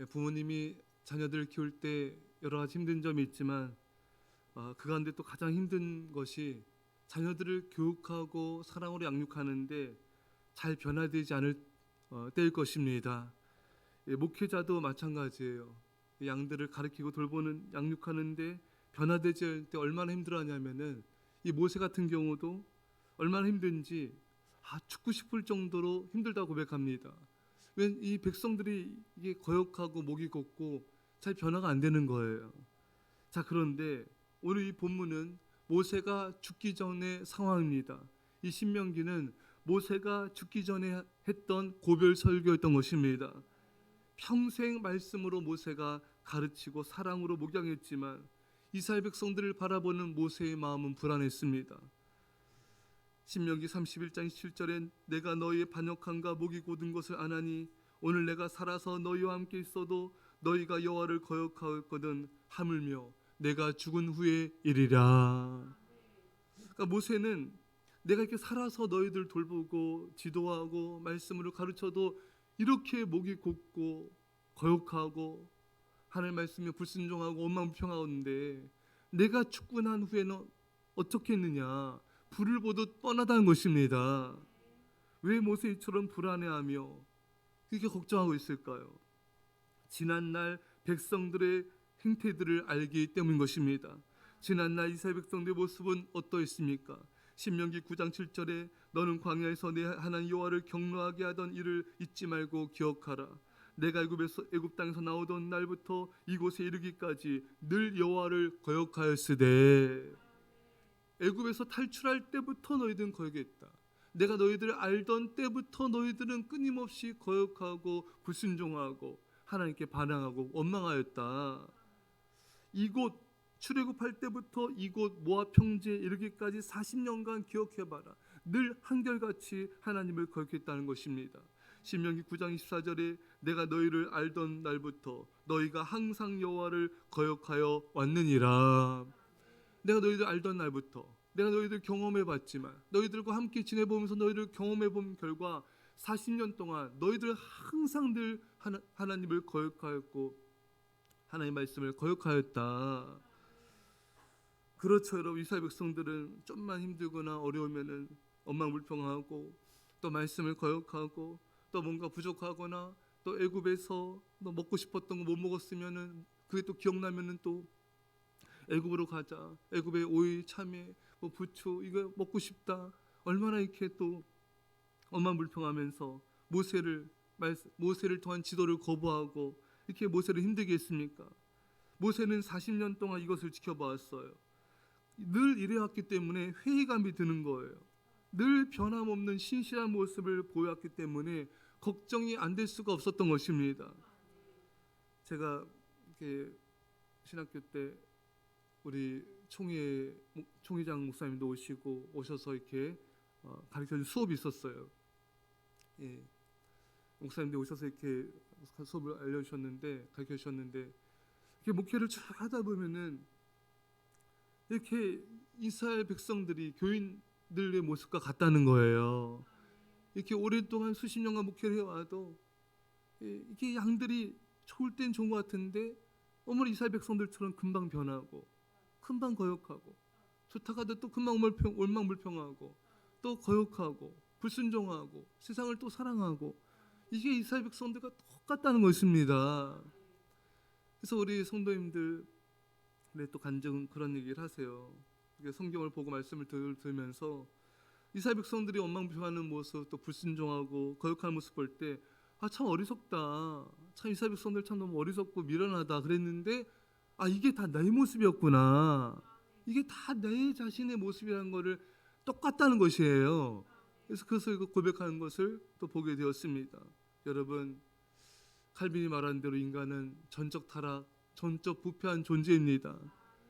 부모님이 자녀들을 키울 때 여러 가지 힘든 점이 있지만 그 가운데 또 가장 힘든 것이 자녀들을 교육하고 사랑으로 양육하는데 잘 변화되지 않을 때일 것입니다. 목회자도 마찬가지예요. 양들을 가르치고 돌보는 양육하는데 변화되지 않을 때 얼마나 힘들어하냐면은 이 모세 같은 경우도 얼마나 힘든지 죽고 싶을 정도로 힘들다고 고백합니다. 왜 이 백성들이 이게 거역하고 목이 곱고 잘 변화가 안 되는 거예요. 자, 그런데 오늘 이 본문은 모세가 죽기 전의 상황입니다. 이 신명기는 모세가 죽기 전에 했던 고별 설교였던 것입니다. 평생 말씀으로 모세가 가르치고 사랑으로 목양했지만 이스라엘 백성들을 바라보는 모세의 마음은 불안했습니다. 신명기 31장 17절에 내가 너희의 반역함과 목이 곧은 것을 아나니 오늘 내가 살아서 너희와 함께 있어도 너희가 여호와를 거역하였거든 하물며 내가 죽은 후에 이리라. 그러니까 모세는 내가 이렇게 살아서 너희들 돌보고 지도하고 말씀으로 가르쳐도 이렇게 목이 곧고 거역하고 하나님 말씀에 불순종하고 원망불평하는데 내가 죽고 난 후에는 어떻게 했느냐? 불을 보듯 뻔하다는 것입니다. 왜 모세처럼 불안해하며 그렇게 걱정하고 있을까요? 지난날 백성들의 행태들을 알기 때문인 것입니다. 지난날 이스라엘 백성들의 모습은 어떠했습니까? 신명기 9장 7절에 너는 광야에서 내 하나님 여호와를 경노하게 하던 일을 잊지 말고 기억하라. 내가 애굽 땅에서 나오던 날부터 이곳에 이르기까지 늘 여호와를 거역하였으되 애굽에서 탈출할 때부터 너희들은 거역했다. 내가 너희들을 알던 때부터 너희들은 끊임없이 거역하고 불순종하고 하나님께 반항하고 원망하였다. 이곳 출애굽할 때부터 이곳 모압 평지에 이르기까지 40년간 기억해봐라. 늘 한결같이 하나님을 거역했다는 것입니다. 신명기 9장 24절에 내가 너희를 알던 날부터 너희가 항상 여호와를 거역하여 왔느니라. 내가 너희들 알던 날부터 내가 너희들 경험해봤지만 너희들과 함께 지내보면서 너희들 경험해본 결과 40년 동안 너희들 항상 늘 하나님을 거역하였고 하나님의 말씀을 거역하였다. 그렇죠, 여러분. 이스라엘 백성들은 좀만 힘들거나 어려우면은 원망불평하고 또 말씀을 거역하고 또 뭔가 부족하거나 또 애굽에서 너 먹고 싶었던 거 못 먹었으면은 그게 또 기억나면은 또 애굽으로 가자. 애굽의 오이, 참외, 뭐 부추 이거 먹고 싶다. 얼마나 이렇게 또 원망불평하면서 모세를 통한 지도를 거부하고 이렇게 모세를 힘들게 했습니까? 모세는 40년 동안 이것을 지켜보았어요. 늘 이래왔기 때문에 회의감이 드는 거예요. 늘 변함없는 신실한 모습을 보여왔기 때문에 걱정이 안 될 수가 없었던 것입니다. 제가 이렇게 신학교 때 우리 총회장 목사님도 오셔서 이렇게 가르쳐준 수업이 있었어요. 예. 목사님들 오셔서 이렇게 수업을 가르쳐 주셨는데 이렇게 목회를 쭉 하다 보면은 이렇게 이스라엘 백성들이 교인들의 모습과 같다는 거예요. 이렇게 오랫동안 수십 년간 목회를 해와도 이게 양들이 좋을 땐 좋은 것 같은데 어머니 이스라엘 백성들처럼 금방 변하고 금방 거역하고 좋다가 또 금방 원망불평하고 또 거역하고 불순종하고 세상을 또 사랑하고 이게 이스라엘 백성들과 똑같다는 것입니다. 그래서 우리 성도님들 또 간증 그런 얘기를 하세요. 성경을 보고 말씀을 들으면서 이스라엘 백성들이 원망불평하는 모습 또 불순종하고 거역하는 모습 볼 때 참 어리석다. 참 이스라엘 백성들 참 너무 어리석고 미련하다 그랬는데 이게 다 내 모습이었구나. 이게 다 내 자신의 모습이라는 것을 똑같다는 것이에요. 그래서 그것을 고백하는 것을 또 보게 되었습니다. 여러분, 칼빈이 말한 대로 인간은 전적 타락, 전적 부패한 존재입니다.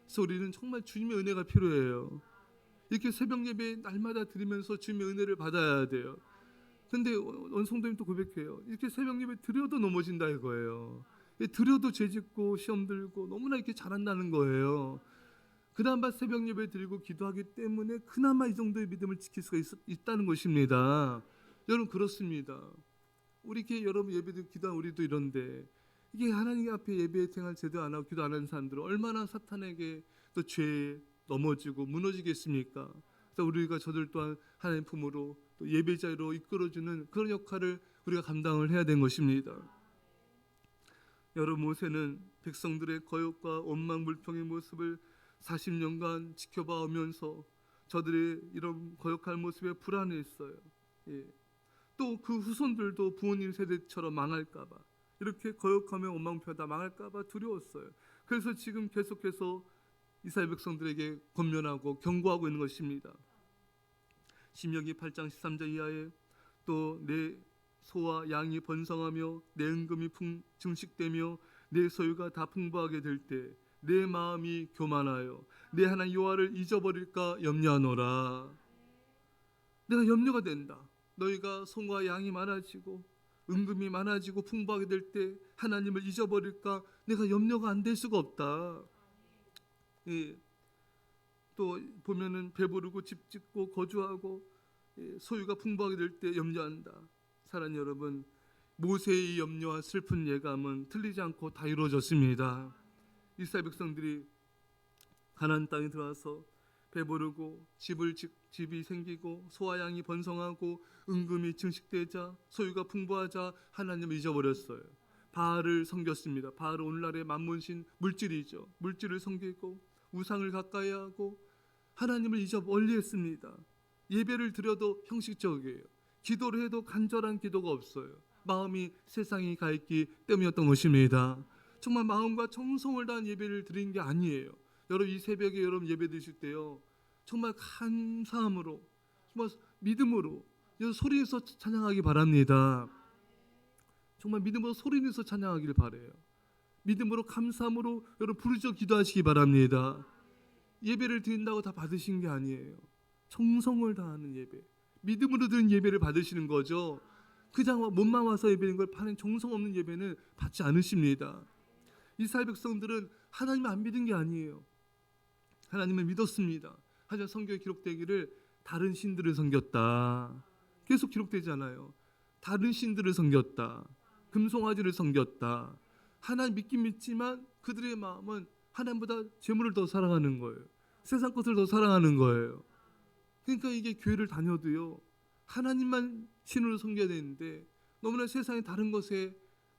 그래서 우리는 정말 주님의 은혜가 필요해요. 이렇게 새벽 예배 날마다 드리면서 주님의 은혜를 받아야 돼요. 근데 원성도님도 고백해요. 이렇게 새벽 예배 드려도 넘어진다 이거예요. 드려도 죄짓고 시험 들고 너무나 이렇게 잘한다는 거예요. 그나마 새벽 예배 드리고 기도하기 때문에 그나마 이 정도의 믿음을 지킬 수가 있다는 것입니다. 여러분, 그렇습니다. 우리 이렇게 여러분 예배 드리고 기도하는 우리도 이런데 이게 하나님 앞에 예배 생활 제대로 안 하고 기도 안 하는 사람들은 얼마나 사탄에게 또 죄에 넘어지고 무너지겠습니까? 그래서 우리가 저들 또한 하나님 품으로 또 예배자로 이끌어주는 그런 역할을 우리가 감당을 해야 되는 것입니다. 여러분, 모세는 백성들의 거역과 원망불평의 모습을 40년간 지켜봐 오면서 저들의 이런 거역할 모습에 불안했어요. 예. 또 그 후손들도 부모님 세대처럼 망할까봐, 이렇게 거역하며 원망표하다 망할까봐 두려웠어요. 그래서 지금 계속해서 이스라엘 백성들에게 권면하고 경고하고 있는 것입니다. 신명기 8장 13절 이하에 또 내 소와 양이 번성하며 내 은금이 증식되며 내 소유가 다 풍부하게 될 때 내 마음이 교만하여 내 하나님 여호와를 잊어버릴까 염려하노라. 내가 염려가 된다. 너희가 소와 양이 많아지고 은금이 많아지고 풍부하게 될 때 하나님을 잊어버릴까 내가 염려가 안 될 수가 없다. 예. 또 보면은 배부르고 집 짓고 거주하고 소유가 풍부하게 될 때 염려한다. 사랑하는 여러분, 모세의 염려와 슬픈 예감은 틀리지 않고 다 이루어졌습니다. 이스라엘 백성들이 가나안 땅에 들어와서 배부르고 집이 생기고 소와 양이 번성하고 은금이 증식되자 소유가 풍부하자 하나님을 잊어버렸어요. 바알을 섬겼습니다. 바알은 오늘날의 만문신 물질이죠. 물질을 섬기고 우상을 가까이 하고 하나님을 잊어 멀리했습니다. 예배를 드려도 형식적이에요. 기도를 해도 간절한 기도가 없어요. 마음이 세상에 가 있기 때문이었던 것입니다. 정말 마음과 정성을 다한 예배를 드린 게 아니에요. 여러분, 이 새벽에 여러분 예배 드실 때요, 정말 감사함으로, 정말 믿음으로 소리내서 찬양하기 바랍니다. 정말 믿음으로 소리내서 찬양하기를 바라요. 믿음으로 감사함으로 여러분 부르짖어 기도하시기 바랍니다. 예배를 드린다고 다 받으신 게 아니에요. 정성을 다하는 예배, 믿음으로 드린 예배를 받으시는 거죠. 그냥 몸만 와서 예배인 걸 파는 정성 없는 예배는 받지 않으십니다. 이스라엘 백성들은 하나님을 안 믿은 게 아니에요. 하나님을 믿었습니다. 하지만 성경에 기록되기를 다른 신들을 섬겼다. 계속 기록되잖아요. 다른 신들을 섬겼다. 금송아지를 섬겼다. 하나님 믿긴 믿지만 그들의 마음은 하나님보다 재물을 더 사랑하는 거예요. 세상 것을 더 사랑하는 거예요. 그러니까 이게 교회를 다녀도요, 하나님만 신으로 섬겨야 되는데 너무나 세상의 다른 것에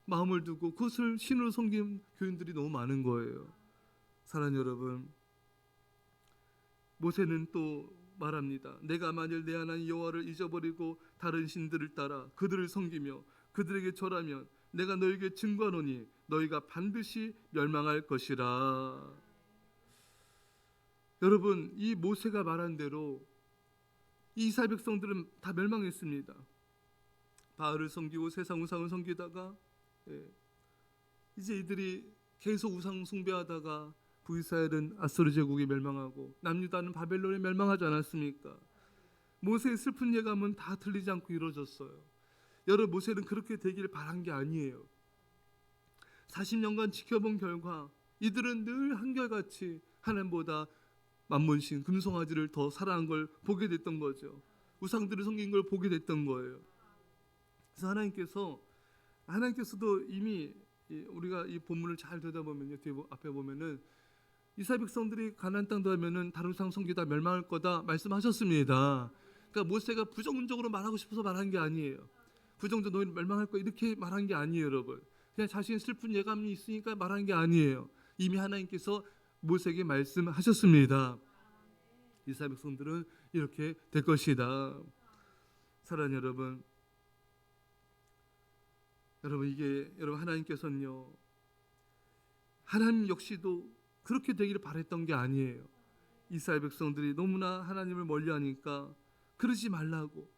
마음을 두고 그것을 신으로 섬기는 교인들이 너무 많은 거예요. 사랑하는 여러분, 모세는 또 말합니다. 내가 만일 내 하나님 여호와를 잊어버리고 다른 신들을 따라 그들을 섬기며 그들에게 절하면 내가 너에게 증거하노니 너희가 반드시 멸망할 것이라. 여러분, 이 모세가 말한 대로 이 이스라엘 백성들은 다 멸망했습니다. 바알을 섬기고 세상 우상을 섬기다가 이제 이들이 계속 우상 숭배하다가 북이스라엘은 아수르 제국이 멸망하고 남유다는 바벨론에 멸망하지 않았습니까? 모세의 슬픈 예감은 다 틀리지 않고 이루어졌어요. 여러분, 모세는 그렇게 되기를 바란 게 아니에요. 40년간 지켜본 결과 이들은 늘 한결같이 하나님보다 만문신 금송아지를 더 사랑한 걸 보게 됐던 거죠. 우상들을 섬긴 걸 보게 됐던 거예요. 그래서 하나님께서도 이미 우리가 이 본문을 잘 들여다보면요, 뒤에 앞에 보면은 이스라엘 백성들이 가나안 땅 들어가면은 다른 우상 섬기다 멸망할 거다 말씀하셨습니다. 그러니까 모세가 부정적으로 말하고 싶어서 말한 게 아니에요. 부정적으로 너희는 멸망할 거야 이렇게 말한 게 아니에요, 여러분. 그냥 자신의 슬픈 예감이 있으니까 말한 게 아니에요. 이미 하나님께서 모세에게 말씀하셨습니다. 이스라엘 백성들은 이렇게 될 것이다. 사랑하는 여러분, 이게 여러분 하나님께서는요, 하나님 역시도 그렇게 되기를 바랬던 게 아니에요. 이스라엘 백성들이 너무나 하나님을 멀리하니까 그러지 말라고,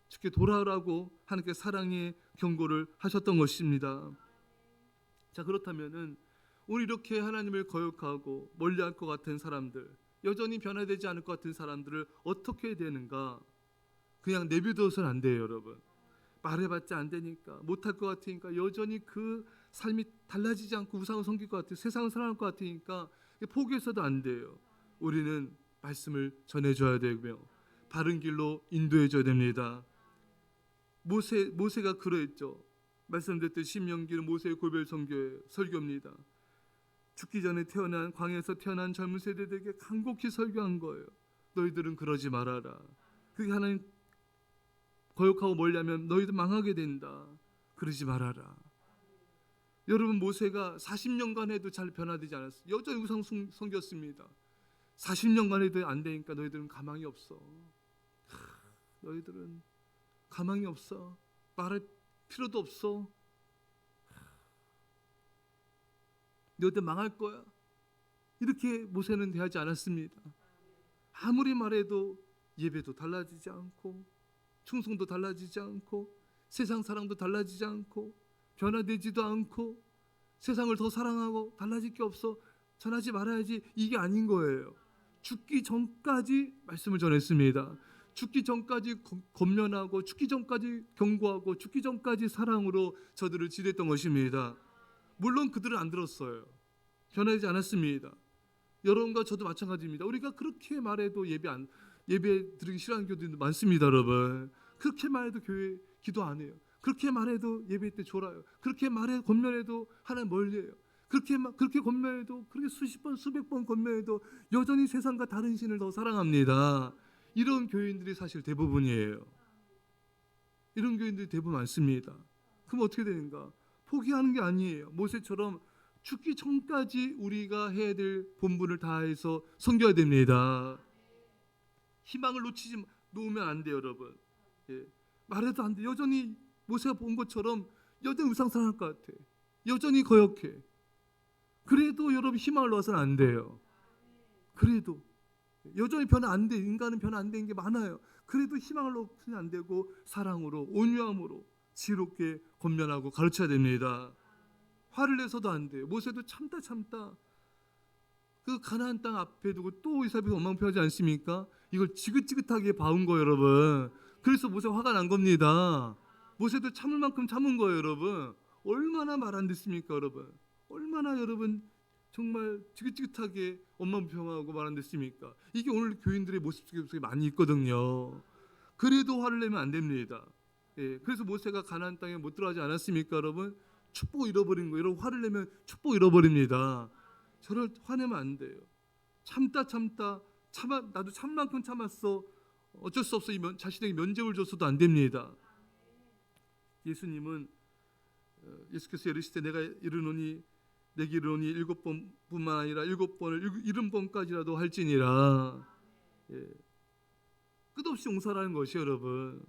주께 돌아오라고 하나님께 사랑의 경고를 하셨던 것입니다. 자, 그렇다면은 오늘 이렇게 하나님을 거역하고 멀리할 것 같은 사람들, 여전히 변화되지 않을 것 같은 사람들을 어떻게 해야 되는가? 그냥 내버려둬서는 안 돼요, 여러분. 말해봤자 안 되니까, 못할 것 같으니까, 여전히 그 삶이 달라지지 않고 우상을 섬길 것 같아요. 세상을 사랑할 것 같으니까 포기해서도 안 돼요. 우리는 말씀을 전해줘야 되고요, 바른 길로 인도해줘야 됩니다. 모세가 그러했죠. 말씀드렸듯이 신명기는 모세의 고별 설교입니다. 죽기 전에 태어난 광야에서 태어난 젊은 세대들에게 간곡히 설교한 거예요. 너희들은 그러지 말아라. 그게 하나님 거역하고 멀리하면 너희들 망하게 된다. 그러지 말아라. 여러분, 모세가 40년간 해도 잘 변화되지 않았어요. 여전히 우상 섬겼습니다. 40년간 해도 안 되니까 너희들은 가망이 없어. 너희들은 가망이 없어. 말할 필요도 없어. 너희들 망할 거야. 이렇게 모세는 대하지 않았습니다. 아무리 말해도 예배도 달라지지 않고 충성도 달라지지 않고 세상 사랑도 달라지지 않고 변화되지도 않고 세상을 더 사랑하고 달라질 게 없어. 전하지 말아야지. 이게 아닌 거예요. 죽기 전까지 말씀을 전했습니다. 죽기 전까지 권면하고 죽기 전까지 경고하고 죽기 전까지 사랑으로 저들을 지도했던 것입니다. 물론 그들은 안 들었어요. 변하지 않았습니다. 여러분과 저도 마찬가지입니다. 우리가 그렇게 말해도 예배 드리기 싫어하는 교도들도 많습니다. 여러분, 그렇게 말해도 교회 기도 안 해요. 그렇게 말해도 예배 때 졸아요. 그렇게 말해 권면해도 하나님 멀리해요. 그렇게 권면해도, 그렇게 수십 번 수백 번 권면해도 여전히 세상과 다른 신을 더 사랑합니다. 이런 교인들이 사실 대부분이에요. 이런 교인들이 대부분 많습니다. 그럼 어떻게 되는가? 포기하는 게 아니에요. 모세처럼 죽기 전까지 우리가 해야 될 본분을 다해서 섬겨야 됩니다. 희망을 놓으면 안 돼요, 여러분. 예. 말해도 안 돼. 여전히 모세가 본 것처럼 여전히 우상사랑할 것 같아. 여전히 거역해. 그래도 여러분 희망을 놓아서는 안 돼요. 그래도 여전히 변화 안 돼. 인간은 변화 안 되는 게 많아요. 그래도 희망을 놓으면 안 되고 사랑으로, 온유함으로 지혜롭게 권면하고 가르쳐야 됩니다. 화를 내서도 안 돼요. 모세도 참다 그 가나안 땅 앞에 두고 또 이스라엘에서 원망표하지 않습니까? 이걸 지긋지긋하게 봐온 거예요, 여러분. 그래서 모세가 화가 난 겁니다. 모세도 참을 만큼 참은 거예요, 여러분. 얼마나 말 안 듣습니까, 여러분? 얼마나 여러분 정말 지긋지긋하게 원망표하고 말 안 듣습니까? 이게 오늘 교인들의 모습 속에 많이 있거든요. 그래도 화를 내면 안 됩니다. 예, 그래서 모세가 가나안 땅에 못 들어가지 않았습니까, 여러분? 축복 잃어버린 거예요. 여러분, 화를 내면 축복 잃어버립니다. 저를 화내면 안 돼요. 참다 나도 참 만큼 참았어. 어쩔 수 없어. 자신에게 면죄부를 줬어도 안 됩니다. 예수께서 이르시되 내가 내게 이르노니 7번뿐만 아니라 7번을 70번까지라도 할지니라. 예. 끝없이 용서라는 것이 여러분.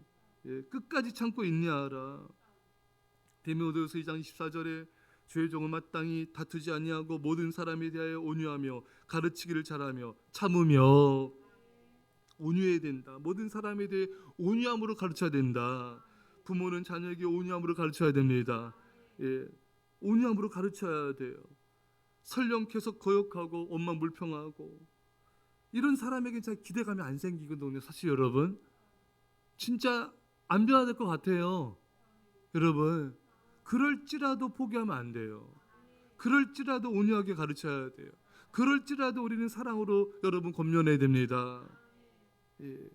예. 끝까지 참고 있냐라. 디모데후서 2장 24절에 주의 종은 마땅히 다투지 아니하고 모든 사람에 대하여 온유하며 가르치기를 잘하며 참으며. 온유해야 된다. 모든 사람에 대해 온유함으로 가르쳐야 된다. 부모는 자녀에게 온유함으로 가르쳐야 됩니다. 예, 온유함으로 가르쳐야 돼요. 설령 계속 거역하고 원망 불평하고 이런 사람에게 잘 기대감이 안 생기거든요. 사실 여러분 진짜 안 변화될 것 같아요. 여러분 그럴지라도 포기하면 안 돼요. 그럴지라도 온유하게 가르쳐야 돼요. 그럴지라도 우리는 사랑으로 여러분 권면해야 됩니다. 예.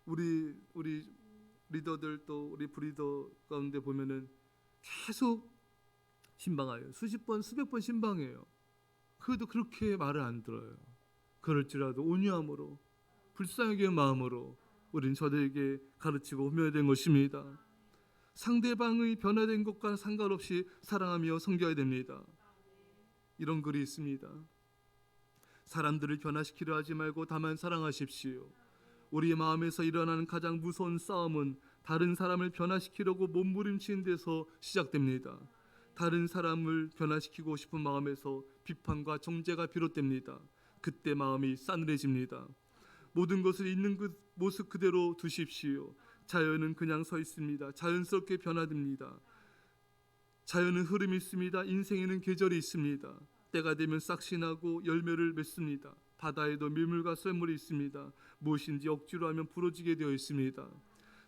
우리 리더들 또 우리 브리더 가운데 보면은 계속 신방해요. 수십 번 수백 번 신방해요. 그래도 그렇게 말을 안 들어요. 그럴지라도 온유함으로 불쌍하게 마음으로 우리는 저들에게 가르치고 훈련해야 된 것입니다. 상대방의 변화된 것과 상관없이 사랑하며 섬겨야 됩니다. 이런 글이 있습니다. 사람들을 변화시키려 하지 말고 다만 사랑하십시오. 우리 마음에서 일어나는 가장 무서운 싸움은 다른 사람을 변화시키려고 몸부림치는 데서 시작됩니다. 다른 사람을 변화시키고 싶은 마음에서 비판과 정죄가 비롯됩니다. 그때 마음이 싸늘해집니다. 모든 것을 있는 그 모습 그대로 두십시오. 자연은 그냥 서 있습니다. 자연스럽게 변화됩니다. 자연은 흐름이 있습니다. 인생에는 계절이 있습니다. 때가 되면 싹이 나고 열매를 맺습니다. 바다에도 밀물과 썰물이 있습니다. 무엇인지 억지로 하면 부러지게 되어 있습니다.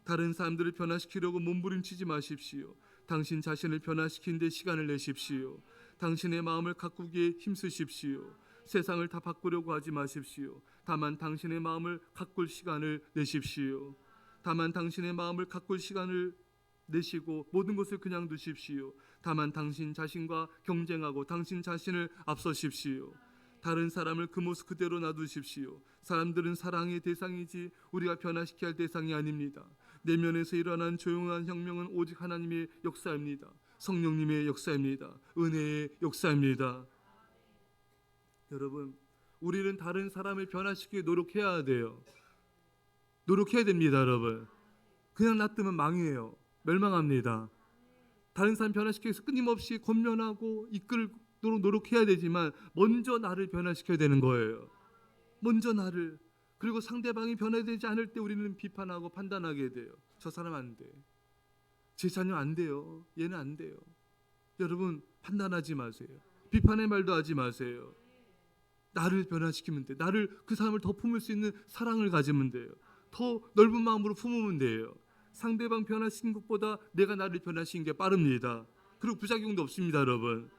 다른 사람들을 변화시키려고 몸부림치지 마십시오. 당신 자신을 변화시키는 데 시간을 내십시오. 당신의 마음을 가꾸기에 힘쓰십시오. 세상을 다 바꾸려고 하지 마십시오. 다만 당신의 마음을 가꿀 시간을 내십시오. 다만 당신의 마음을 가꿀 시간을 내시고 모든 것을 그냥 두십시오. 다만 당신 자신과 경쟁하고 당신 자신을 앞서십시오. 다른 사람을 그 모습 그대로 놔두십시오. 사람들은 사랑의 대상이지 우리가 변화시켜야 할 대상이 아닙니다. 내면에서 일어난 조용한 혁명은 오직 하나님의 역사입니다. 성령님의 역사입니다. 은혜의 역사입니다. 여러분, 우리는 다른 사람을 변화시키기 노력해야 돼요. 노력해야 됩니다, 여러분. 그냥 놔두면 망해요. 멸망합니다. 다른 사람 변화시키기 위해서 끊임없이 권면하고 이끌도록 노력해야 되지만 먼저 나를 변화시켜야 되는 거예요. 먼저 나를. 그리고 상대방이 변화되지 않을 때 우리는 비판하고 판단하게 돼요. 저 사람 안 돼. 제 자녀 안 돼요. 얘는 안 돼요. 여러분, 판단하지 마세요. 비판의 말도 하지 마세요. 나를 변화시키면 돼. 나를, 그 사람을 더 품을 수 있는 사랑을 가지면 돼요. 더 넓은 마음으로 품으면 돼요. 상대방 변화시킨 것보다 내가 나를 변화시킨 게 빠릅니다. 그리고 부작용도 없습니다, 여러분.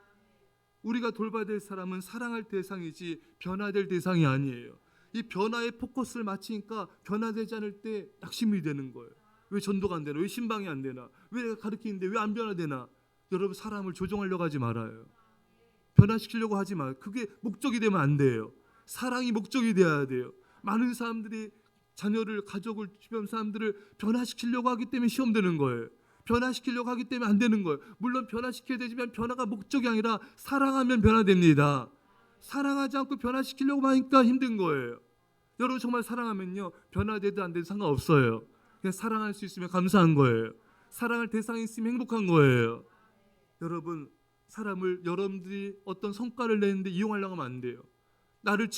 우리가 돌봐야 될 사람은 사랑할 대상이지 변화될 대상이 아니에요. 이 변화에 포커스를 맞추니까 변화되지 않을 때 낙심이 되는 거예요. 왜 전도가 안 되나? 왜 신방이 안 되나? 왜 내가 가르치는데 왜 안 변화되나? 여러분, 사람을 조종하려고 하지 말아요. 변화시키려고 하지 마요. 그게 목적이 되면 안 돼요. 사랑이 목적이 되어야 돼요. 많은 사람들이 자녀를, 가족을, 주변 사람들을 변화시키려고 하기 때문에 시험 되는 거예요. 변화시키려고 하기 때문에 안 되는 거예요. 물론 변화시켜야 되지만 변화가 목적이 아니라 사랑하면 변화됩니다. 사랑하지 않고 변화시키려고 하니까 힘든 거예요. 여러분, 정말 사랑하면요, 변화되든 안 되든 상관없어요. 그냥 사랑할 수 있으면 감사한 거예요. 사랑할 대상이 있으면 행복한 거예요. 여러분, 사람을 여러분들이 어떤 성과를 내는데 이용하려고 하면 안 돼요. 나를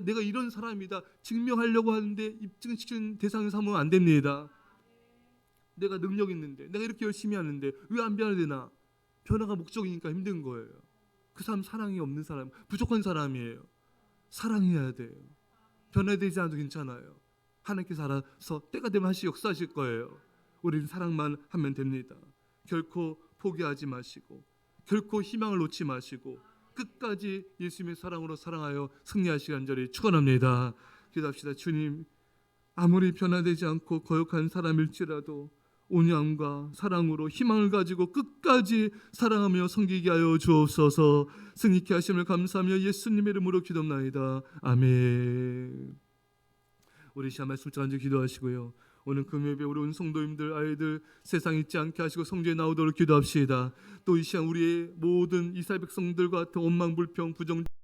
내가 이런 사람이다 증명하려고 하는데 입증시키는 대상을 삼으면 안 됩니다. 내가 능력 있는데, 내가 이렇게 열심히 하는데 왜 안 변화되나? 변화가 목적이니까 힘든 거예요. 그 사람 사랑이 없는 사람, 부족한 사람이에요. 사랑해야 돼요. 변화되지 않아도 괜찮아요. 하나님께서 알아서 때가 되면 하시 역사하실 거예요. 우리는 사랑만 하면 됩니다. 결코 포기하지 마시고, 결코 희망을 놓지 마시고, 끝까지 예수님의 사랑으로 사랑하여 승리하시기 간절히 축원합니다. 기도합시다. 주님, 아무리 변화되지 않고 거역한 사람일지라도 온유함과 사랑으로 희망을 가지고 끝까지 사랑하며 섬기게 하여 주옵소서. 승리케 하심을 감사하며 예수님의 이름으로 기도합나이다. 아멘. 우리 시간 말씀 간절히 기도하시고요. 오늘 금요일에 우리 온 성도님들, 아이들 세상 잊지 않게 하시고 성전에 나오도록 기도합시다. 또 이 시간 우리의 모든 이스라엘 백성들과 같은 원망 불평 부정